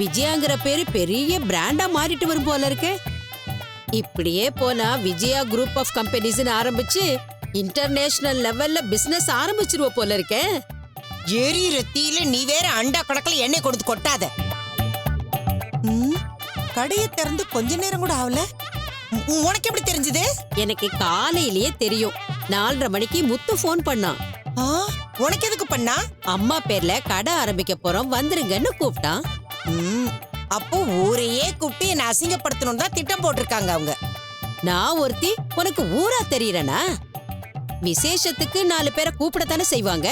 விஜயாங்கிற பேரு பெரிய பிராண்டா மாறிட்டு வரும் போல இருக்கு. இப்படியே போனா விஜயா குரூப் ஆஃப் கம்பெனிஸ்னு ஆரம்பிச்சு இன்டர்நேஷனல் லெவல்ல பிசினஸ் ஆரம்பிச்சிருவ போல இருக்கே. எரியிற தீயில நீ வேற அண்டா கணக்குல எண்ணெய் கொடுத்து கொட்டாத. கடையை திறந்து கொஞ்ச நேரம் கூட ஆகல. உனக்கு எப்படி தெரிஞ்சது? எனக்கு காலையிலேயே தெரியும். 4:30 மணிக்கு முத்து போன் பண்ணான். உனக்கு எதுக்கு பண்ணா? அம்மா பேர்ல கடை ஆரம்பிக்க போறோம் வந்துருங்கன்னு கூப்பிட்டான். அப்போ ஊரையே கூப்பிட்டு என்ன அசிங்கப்படுத்தணும் தான் திட்டம் போட்டிருக்காங்க அவங்க. நான் ஒருத்தி உனக்கு ஊரா தெரியறனா? விசேஷத்துக்கு 4 பேரை கூப்பிடத்தானே செய்வாங்க.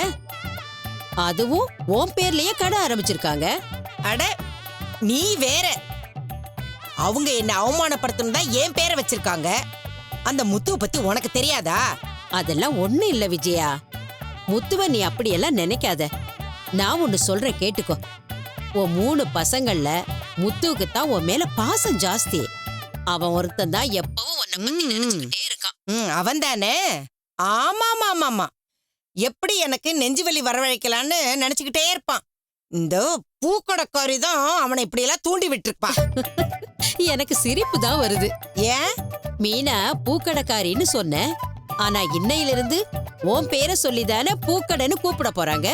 அதுவும் உன் பேர்லயே கடை ஆரம்பிச்சிருக்காங்க. அட நீ வேற. அவங்க என்ன அவமானப்படுத்தணும் தான் என் பேரை வச்சிருக்காங்க. அந்த முத்துவை பத்தி உனக்கு தெரியாதா? அதெல்லாம் ஒண்ணு இல்ல விஜயா. முத்துவ நீ அப்படியெல்லாம் நினைக்காத. நான் ஒண்ணு சொல்றேன் கேட்டுக்கோ. உன் 3 பசங்கள்ல முத்துவுக்கு தான் உன் மேல பாசம் ஜாஸ்தி. அவன் ஒருத்தன் தான் எப்பவும் உன்னை பத்தி நினைச்சுக்கிட்டே இருக்கான். அவன் தானே? ஆமா. எப்படி எனக்கு நெஞ்சு வலி வரவழைக்கலான்னு நினைச்சுக்கிட்டே இருப்பான். இந்த பூக்கடைக்காரி தான் அவனை இப்படி எல்லாம் தூண்டி விட்டுருப்பா. எனக்கு சிரிப்பு தான் வருது. ஏன்? மீனா பூக்கடைக்காரின்னு சொன்ன. ஆனா இன்னையிலிருந்து உன் பேரை சொல்லிதானே பூக்கடைன்னு கூப்பிட போறாங்க.